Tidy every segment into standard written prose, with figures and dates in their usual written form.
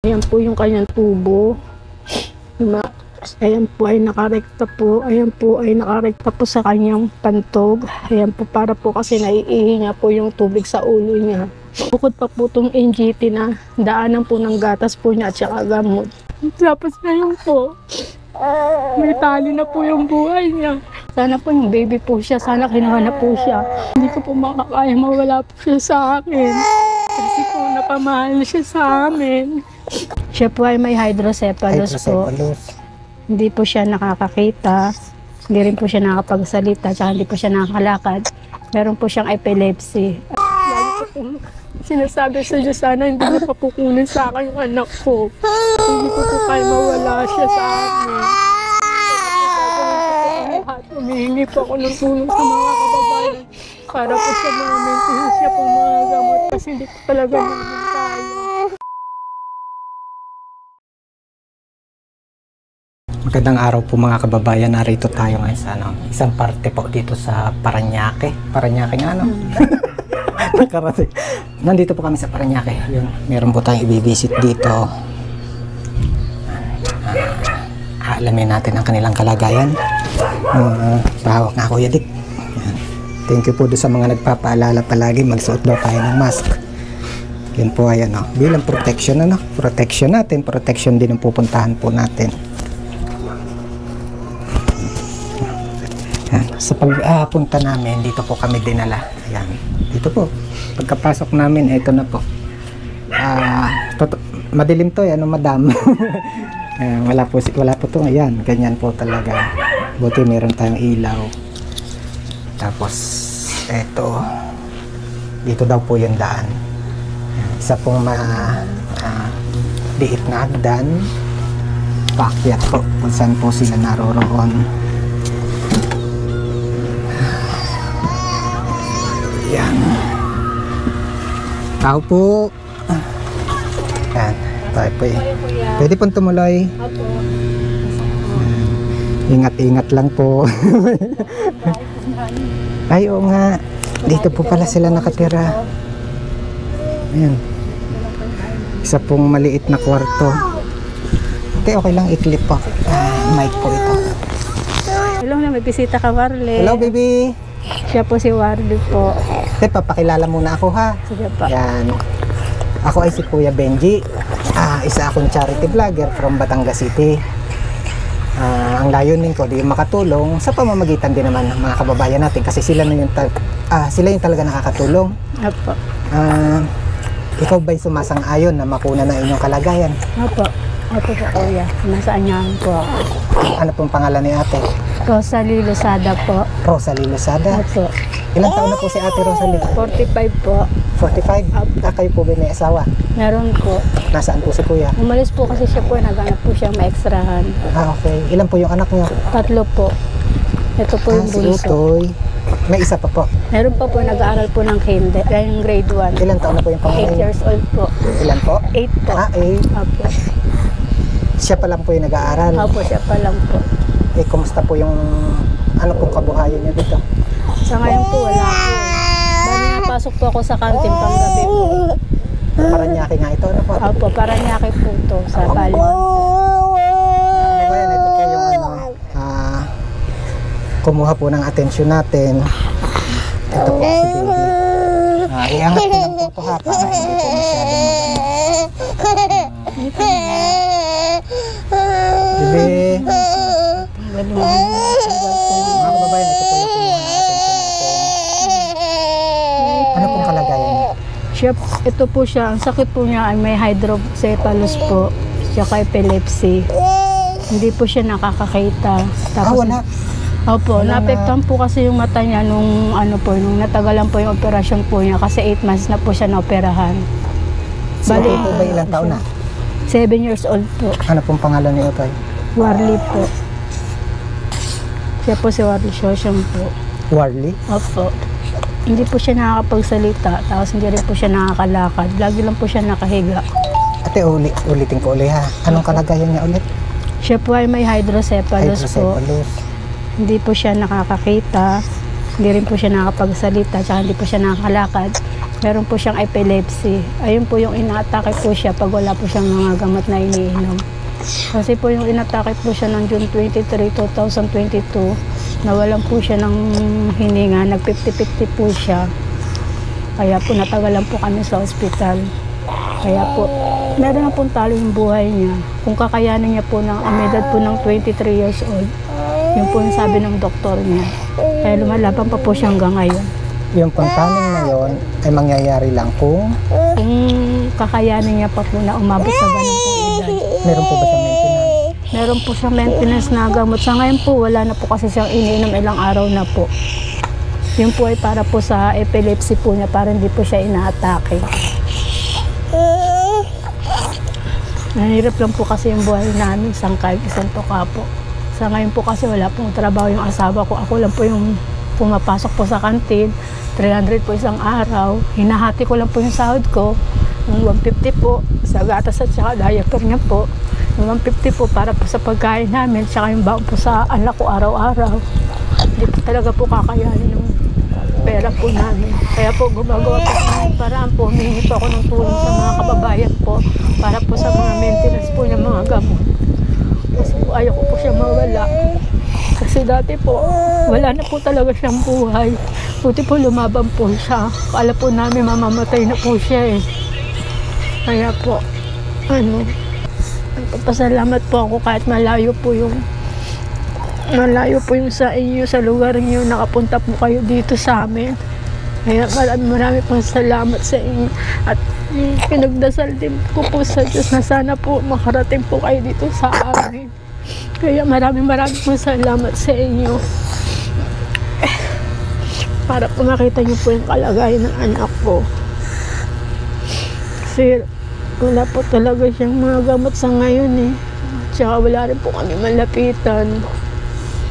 Ayan po yung kanyang tubo. Ayan po ay nakarekta po. Ayan po ay nakarekta po sa kanyang pantog. Ayan po para po kasi naiihi niya po yung tubig sa ulo niya. Bukod pa po itong NGT na daanan po ng gatas po niya at saka gamot. Tapos ngayon po, may tali na po yung buhay niya. Sana po yung baby po siya, sana kinuhanap po siya. Hindi ko po makakaya mawala po siya sa akin. Kasi po napamahal siya sa amin. Siya po ay may hydrocephalus po. Hindi po siya nakakakita, hindi rin po siya nakakapagsalita, tsaka hindi po siya nakakalakad. Meron po siyang epilepsy. Lagi ko po sinasabi sa Diyos, sana hindi na papukunin sa akin yung anak ko. Hindi ko po kaya mawala siya sa amin. Humihingi po ako ng tulong sa mga kababayan para po sa mga maintenance siya po mga gamot kasi hindi po talaga namin kaya. Magandang araw po mga kababayan. Narito tayo ngayon sa isang parte po dito sa Parañaque. Parañaque nga ano? Nakarating. Nandito po kami sa Parañaque. Meron po tayong i-visit dito. Alamin natin ang kanilang kalagayan. Pahawak nga Kuya Dick. Thank you po doon sa mga nagpapaalala palagi magsuot daw tayo ng mask. Yan po ay bilang protection protection natin, protection din ang pupuntahan po natin. Sa pagpunta namin, dito po kami dinala. Ayan, dito po. Pagkapasok namin, ito na po. Madilim to, madam. wala po to. Ayan, ganyan po talaga. Buti meron tayong ilaw. Tapos, ito. Dito daw po yung daan. Isa pong liit na hagdan. Paakyat po kung saan po sila naroroon. Yan. Tao po. Yan. Tayo po Pwede pong tumuloy. Ingat-ingat lang po. Ay, oo nga. Dito po pala sila nakatira. Ayan. Isa pong maliit na kwarto. Okay lang i-clip po. Mic po ito. Hello na, may bisita ka, Warle. Hello, baby. Siya po si Warle po. Papakilala muna ako ha. Sige po. Yan. Ako ay si Kuya Benji. Isa akong charity vlogger from Batangas City. Ang layunin ko di makatulong sa pamamagitan din naman ng mga kababayan natin kasi sila yung talaga nakakatulong. Opo. Ikaw ba'y sumasang-ayon na makuna na inyong kalagayan? Opo. Opo po, Kuya. Nasaan niya po ako? Ano pong pangalan ni ate? Rosalie Lozada po. Rosalie Lozada? Opo. Ilang taon na po si ate Rosalie? 45 po. 45? Kayo po ba may asawa? Meron po. Nasaan po si Kuya? Umalis po kasi siya po, naghanap po siya maekstrahan. Okay. Ilan po yung anak niyo? 3 po. Ito po yung Si bunso. Utoy. May isa pa po. Meron pa po nag-aaral po ng yung grade 1. Ilang taon na po yung pangalan 8 niyo? years old po. Ilan po? 8 po. 8. Opo. Siya pa lang po yung nag-aaral. Opo, siya pa lang po. Kumusta po yung pong kabuhayan niyo dito? Sa ngayon po, wala po. Bali napasok po ako sa kantin panggabi po. Parañaque nga ito, ano po? Opo, Parañaque po to sa Balon. Ito po yung kumuha po ng atensyon natin. Ito po si baby. Iangat ko lang po ito ha, para hindi po masyadong Bebe. Mga kababayan, ito po yung kumuha ng atensyon natin. Ano pong kalagayan niya? Ito po siya, ang sakit po niya ay may hydrocephalus po, saka epilepsy. Hindi po siya nakakakita. Tapos, wala? Opo, naapektuhan po kasi yung mata niya nung nung natagalan po yung operasyon po niya kasi 8 months na po siya naoperahan. Bali po ba ilang taon na? 7 years old po. Ano pong pangalan ni Utoy? Warle po. Siya po si Warle Shosham po. Warle? Opo. Hindi po siya nakakapagsalita, tapos hindi rin po siya nakakalakad. Lagi lang po siya nakahiga. Ate, ulitin ko uli ha. Anong kalagayan niya ulit? Siya po ay may hydrocephalus po. Hindi po siya nakakakita, hindi rin po siya nakakapagsalita, tsaka hindi po siya nakakalakad. Meron po siyang epilepsy. Ayun po yung inaatake po siya pag wala po siyang mga gamot na iniinom. Kasi po yung inatake po siya ng June 23, 2022, nawalan po siya ng hininga, nag-50-50 po siya. Kaya po natagalan po kami sa ospital. Kaya po, meron na pong talo yung buhay niya. Kung kakayanin niya po ng edad po ng 23 years old, yun po yung sabi ng doktor niya. Kaya lumalaban pa po siya hanggang ngayon. Yung pantaning na yon ay mangyayari lang kung Kakayanin niya pa po na umabot sa ganun po edad. meron po ba siyang maintenance? Meron po siyang maintenance na gamot. Sa ngayon po, wala na po kasi siyang iniinom, ilang araw na po. Yun po ay para po sa epilepsy po niya, para hindi po siya inaatake. Nahirap lang po kasi yung buhay namin, isang tuka po. Sa ngayon po kasi wala pong trabaho yung asawa ko. Ako lang po yung pumapasok po sa kantin, 300 po isang araw. Hinahati ko lang po yung sahod ko, yung 150 po sa gatas at saka diaper niya po. Yung 150 po para po sa pagkain namin, saka yung baon po sa anak ko araw-araw. Hindi po talaga po kakayanin yung pera po namin. Kaya po gumagawa po ng paraan po, humingi po ako ng tulong sa mga kababayan po para po sa mga maintenance po ng mga gamot. Kasi po ayaw ko po siya mawala. Kasi dati po, wala na po talaga siyang buhay. Buti po lumaban po siya. Kala po namin mamamatay na po siya eh. Kaya po, nagpapasalamat po ako kahit malayo po yung sa inyo, sa lugar niyo, nakapunta po kayo dito sa amin. Kaya marami pong salamat sa inyo. At pinagdasal din ko po sa Diyos na sana po makarating po kayo dito sa amin. Kaya maraming pong salamat sa inyo. Para po makita niyo po yung kalagayan ng anak ko. Kasi wala po talaga siyang mga gamot sa ngayon eh. Tsaka wala rin po kami malapitan.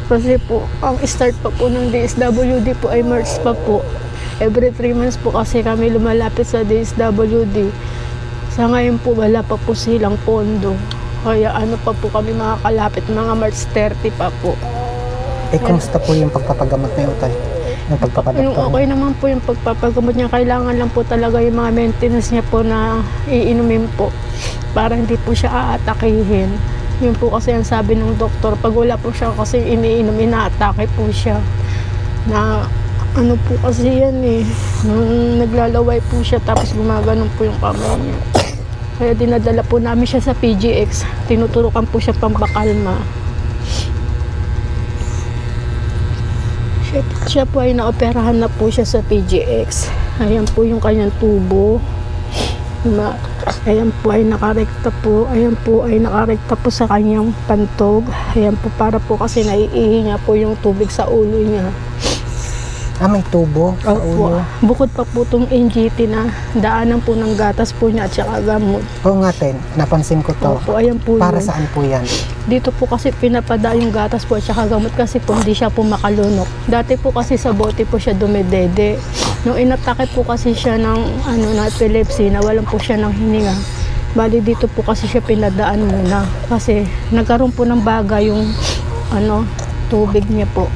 Kasi po, ang start pa po ng DSWD po ay March pa po. Every 3 months po kasi kami lumalapit sa DSWD. Sa ngayon po, wala pa po silang pondo. Kaya pa po kami makakalapit, mga March 30 pa po. Eh, kumusta po yung pagpapagamot niyo, Tay? Yung pagpapadoktor? Yung okay naman po yung pagpapagamot niya. Kailangan lang po talaga yung mga maintenance niya po na iinumin po para hindi po siya aatakihin. Yun po kasi ang sabi ng doktor, pag wala po siya kasi iniinom, inaatake po siya. Na po kasi yan eh, nung naglalaway po siya tapos gumaganon po yung kamay niya. Kaya dinadala po namin siya sa PGX, tinuturukan po siya pampakalma. Siya po ay naoperahan na po siya sa PGX. Ayan po yung kanyang tubo. Ayan po ay nakarekta po. Ayan po ay nakarekta po sa kanyang pantog. Ayan po para po kasi naiihi niya po yung tubig sa ulo niya. May tubo sa ulo? Bukod pa po itong NGT na daanan po ng gatas po niya at saka gamot. Oo nga, Ten. Napansin ko to. Opo, ayan po para yun. Saan po yan? Dito po kasi pinapada yung gatas po at saka gamot kasi po hindi siya po makalunok. Dati po kasi sa bote po siya dumedede. Nung inatake po kasi siya ng ng epilepsy, nawalan po siya ng hininga. Bali dito po kasi siya pinadaan muna kasi nagkaroon po ng baga yung tubig niya po.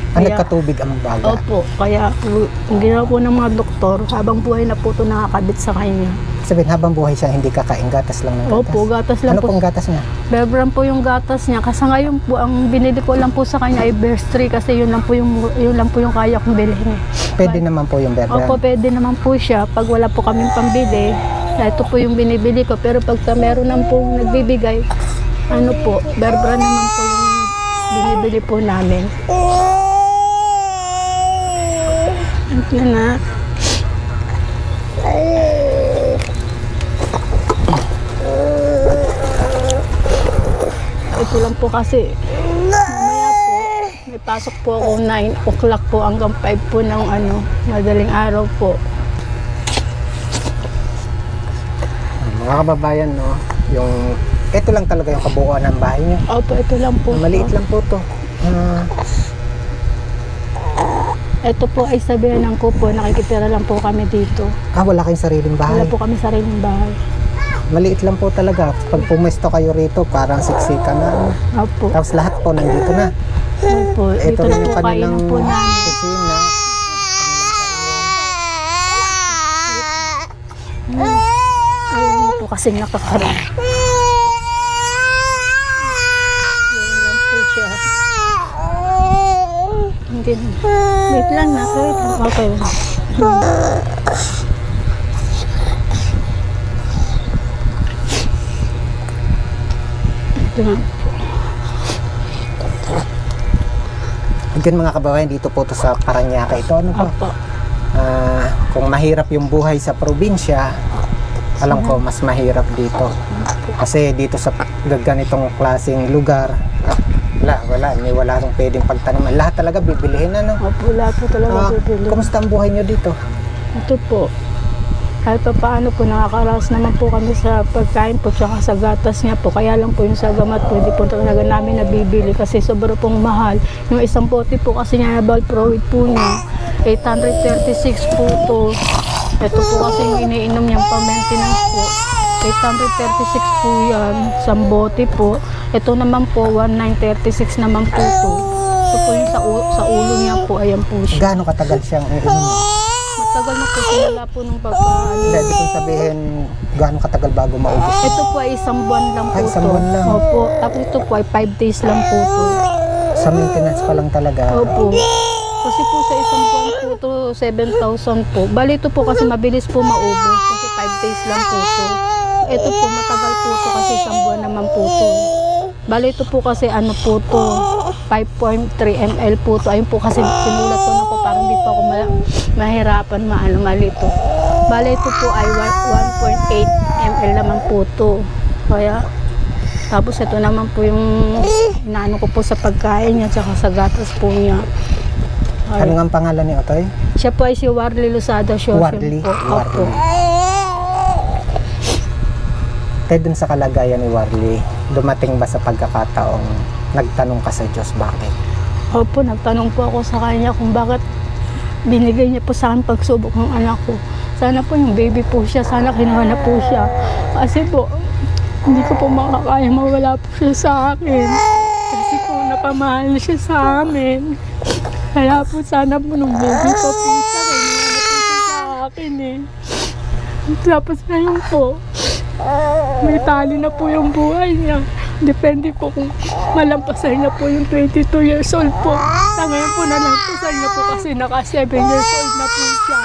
Nagkatubig ang baga? Opo, kaya ang ginawa po ng mga doktor, habang buhay na po ito nakakabit sa kanya. Sabihin, habang buhay siya, hindi kakain, gatas lang ng gatas? Opo, gatas lang po. Ano pong gatas niya? Bear Brand po yung gatas niya. Kasi ngayon po, ang binili ko lang po sa kanya ay Bears 3 kasi yun lang po yung kaya kong bilhin. Pwede naman po yung Bear Brand? Opo, pwede naman po siya. Pag wala po kaming pambili, ito po yung binibili ko. Pero pag meron naman po nagbibigay, Bear Brand naman po yung binibili po namin. Yan na. Ito lang po kasi mamaya po may pasok po ako 9 o'clock po hanggang 5 po ng madaling araw po. Mga kababayan, ito lang talaga yung kabuuan ng bahay niyo? Opo, ito lang po. Maliit lang po to. Ito po ay sabihan ng kupo, nakikitira lang po kami dito. Wala kayong sariling bahay? Wala po kami sariling bahay. Maliit lang po talaga. Pag pumesto kayo rito, parang siksika na. Opo. Tapos lahat po nandito na. Opo, dito na po kainan po namin. Kusina. kasing nakakaroon. Yan lang po siya. Hindi na. Wait lang na. Wait lang. Okay. Ito na. Again mga kababayan, dito po to sa Parañaque ito. Ano po? Opo. Kung mahirap yung buhay sa probinsya, alam ko mas mahirap dito. Kasi dito sa ganitong klaseng lugar, wala nang pwedeng pagtaniman. Lahat talaga bibilihin, ano? Opo, lahat po talaga bibili. Kumusta ang buhay nyo dito? Ito po. Kahit pa paano po, nakakaraos naman po kami sa pagkain po tsaka sa gatas niya po. Kaya lang po yung sa gamat po, hindi po talaga namin nabibili kasi sobra pong mahal. Yung isang bote po kasi niya, Valproate po niya, 836 po to. Ito po kasi yung iniinom niyang pang-maintenance po. 836 po yan, isang bote po. Ito naman po, 1936 naman po to. Ito po yung sa ulo niya po, ayan po siya. Gaano katagal siyang iinom? Matagal na po sinala po nung pagkaano. Hindi, di kong sabihin gaano katagal bago maubos. Ito po ay isang buwan lang po Isang to. buwan lang. Opo. Tapos ito po ay 5 days lang po to. Sa maintenance pa lang talaga. Opo. Kasi po sa isang buwan po to, 7,000 po. Bali ito po kasi mabilis po maubos kasi 5 days lang po to. Ito po matagal po to kasi isang buwan naman po to. Bali ito po kasi ano po to, 5.3 ml po to. Ayun po kasi sinulat ko na po parang hindi po ako mahirapan mali to. Bali ito po ay 1.8 ml naman po to. Kaya tapos ito naman po yung inaano ko po sa pagkain niya tsaka sa gatas po niya. Ano nga ang pangalan ni Otoy? Siya po ay si Warly Losada Shosim Warly. po. Opo. Kaya dun sa kalagayan ni Warly, dumating ba sa pagkakataong nagtanong ka sa Diyos bakit? Opo, nagtanong po ako sa kanya kung bakit binigay niya po sa akin pagsubok ng anak ko. Sana po yung baby po siya, sana kinuha na po siya. Kasi po, hindi ko po makakaya mawala po siya sa akin. Kasi po, napamahal siya sa amin. Kaya po, sana po nung baby pa po siya, kinuha na po siya sa akin eh. Tapos ngayon po, may tali na po yung buhay niya. Depende po kung malampasan niya po yung 22 years old po. Sa ngayon po nalampasan niya po kasi naka 7 years old na po siya.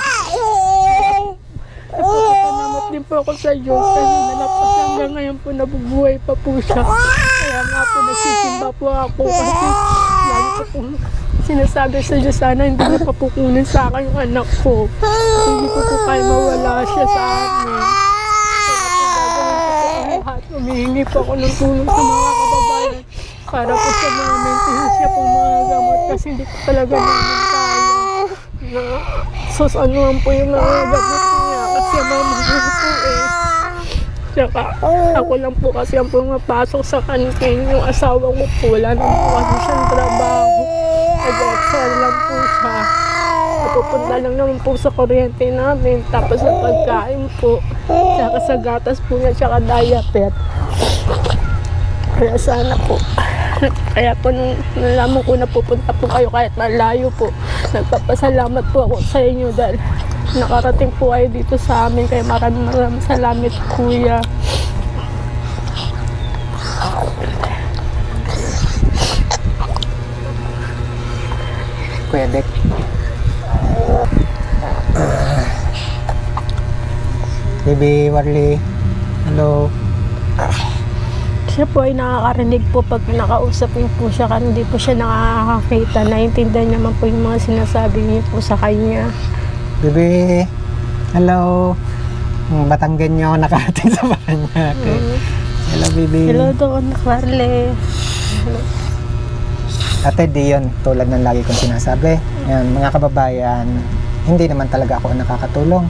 Napapasalamat din po ako sa Diyos kasi nalampasan niya ngayon po nabubuhay pa po siya. Kaya nga po nagsisimba po ako kasi lagi ko po sinasabi sa Diyos sana hindi niya papukunin sa akin yung anak ko. Hindi ko po kaya mawala siya sa amin. Humihingi po ako ng tulong sa mga kababayan para po sa mga maintenance niya pong mga gamot kasi hindi ko talaga namin kaya na susanuhan po yung mga gamot niya kasi mamahal po eh. Tsaka ako lang po kasi ang pumapasok sa kantin, yung asawa ko po wala naman po kasi siyang trabaho, nag-extra lang po siya. Pupunta lang naman po sa kuryente namin, tapos sa pagkain po, tsaka sa gatas po niya, tsaka diaper. Kaya sana po, kaya po nung nalaman ko na pupunta po kayo kahit malayo po, nagpapasalamat po ako sa inyo dahil nakarating po kayo dito sa amin, kaya maraming salamat kuya. Kuya Dek. Baby Warly, hello. Siya po ay nakakarinig po pag nakausap niyo po siya kasi hindi po siya nakakakita. Naiintindihan naman po yung mga sinasabi niyo po sa kanya. Baby, hello. Batanggan niyo ako nakarating sa Parañaque. Hello baby. Hello doon, Warly. Ate, di yun, tulad ng lagi kong sinasabi. Yan, mga kababayan, hindi naman talaga ako nakakatulong.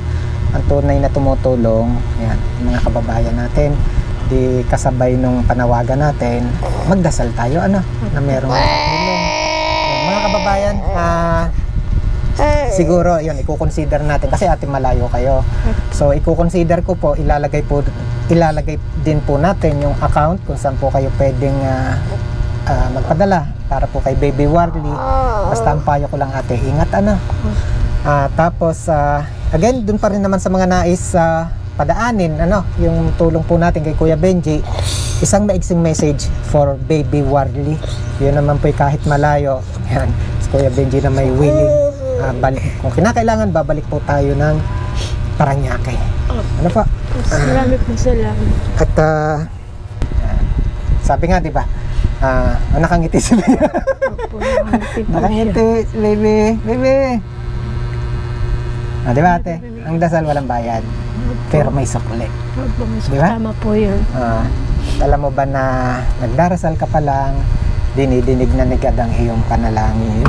Ang tunay na tumutulong, yan, mga kababayan natin, di kasabay nung panawagan natin, magdasal tayo, ano, na merong tulong. Yan, mga kababayan, siguro, yun, i-consider natin, kasi ate malayo kayo. So, i-consider ko po, ilalagay din po natin yung account kung saan po kayo pwedeng magpadala para po kay Baby Warly. Basta ang payo ko lang ate, ingat ano. Tapos again, dun pa rin naman sa mga nais padaanin yung tulong po natin kay Kuya Benji, isang maiksing message for baby Warly. Yun naman po kahit malayo. Yan, si Kuya Benji na may willing balik. Kung kinakailangan, babalik po tayo ng Parañaque. Ano po? Marami po salamat. At sabi nga, di ba? Nakangiti si baby. Opo, nakangiti po siya. Nakangiti si baby. Baby! Di ba ate? Ang dasal walang bayad. Pero may sukli. Opo, Diba? tama po yun. Alam mo ba na nagdarasal ka pa lang, dinidinig na ni God ang iyong panalangin.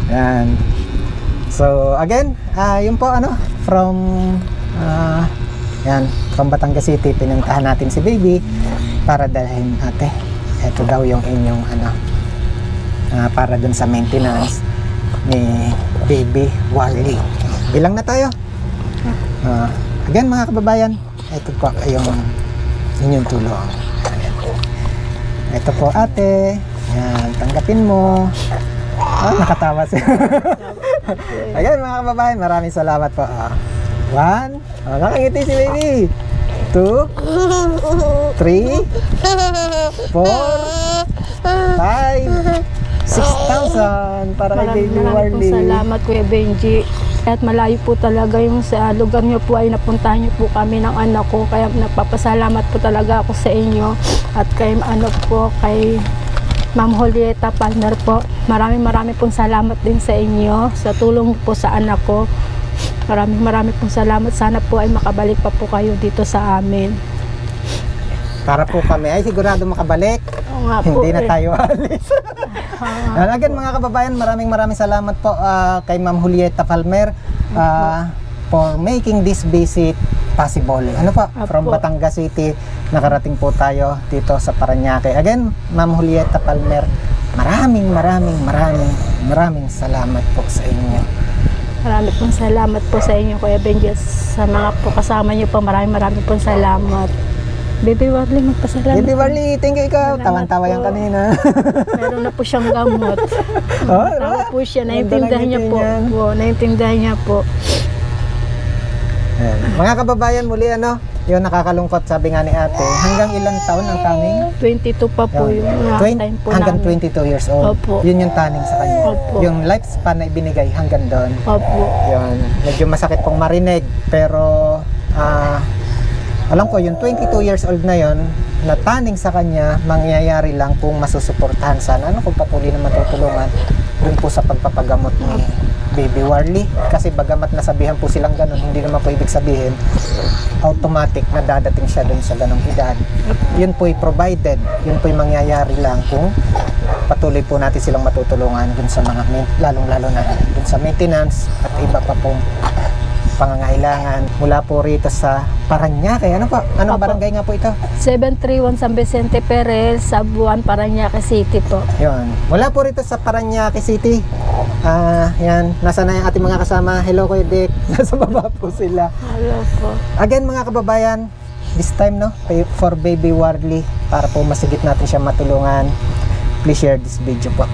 Yan. So again, yun po from from Batangas City, pinuntahan natin si baby para dalhin ate. Ito daw yung inyong para dun sa maintenance ni baby Warly. Bilang na tayo. Again mga kababayan, ito po yung inyong tulong. Ito po ate. Yan, tanggapin mo. Nakatawa siya. Again mga kababayan, maraming salamat po. 1, nakangiti si baby. 2, 3, 4, 5, 6,000 para kay baby Warly. Maraming salamat Kuya Benji. At malayo po talaga yung sa lugar niyo po ay napuntahan niyo po kami ng anak ko. Kaya nagpapasalamat po talaga ako sa inyo. At kay kay Ma'am Julieta Palmer po. Maraming pong salamat din sa inyo sa tulong po sa anak ko. Maraming pong salamat. Sana po ay makabalik pa po kayo dito sa amin. Para po kami ay sigurado makabalik. Oo nga po. Hindi na tayo alis. Again mga kababayan, maraming salamat po kay Ma'am Julieta Palmer for making this visit possible. Ano po? From Batangas City, nakarating po tayo dito sa Parañaque. Again, Ma'am Julieta Palmer, maraming salamat po sa inyo. Maraming pong salamat po sa inyo Kuya Benji. Sa mga po kasama niyo po, maraming pong salamat. Baby Warly, magpasalamat. Baby Warly, thank you ikaw. Salamat Tawan-tawa po. yan kanina. Meron na po siyang gamot. Tawa po siya. Naiintindihan niya po. Naiintindihan niya po. Mga kababayan, muli yun nakalungkot, sabi nga ni ate, hanggang ilang taon ang taning? 22 pa po yung time po hanggang namin. 22 years old. Opo. Yun yung taning sa kanya. Opo. Yung lifespan na ibinigay hanggang doon. Opo. Yun, medyo masakit pong marinig, pero alam ko yung 22 years old na yon na taning sa kanya, mangyayari lang kung masusuportahan sana kung patuloy na matutulungan dun po sa pagpapagamot ni baby Warly. Kasi bagamat nasabihan po silang ganun, hindi naman po ibig sabihin automatic na dadating siya dun sa ganung edad. Yun po'y provided, yun po'y mangyayari lang kung patuloy po natin silang matutulungan dun sa mga lalong-lalo na dun sa maintenance at iba pa pong pangangailangan mula po rito sa Parañaque. Ano po? Anong barangay nga po ito? 731 San Vicente Perez, Sabuan, Parañaque City po. Yun. Mula po rito sa Parañaque City. Yan. Nasa na yung ating mga kasama. Hello Kuya Dick. Nasa baba po sila. Hello po. Again mga kababayan, this time for baby Warly, para po masigit natin siya matulungan, please share this video po.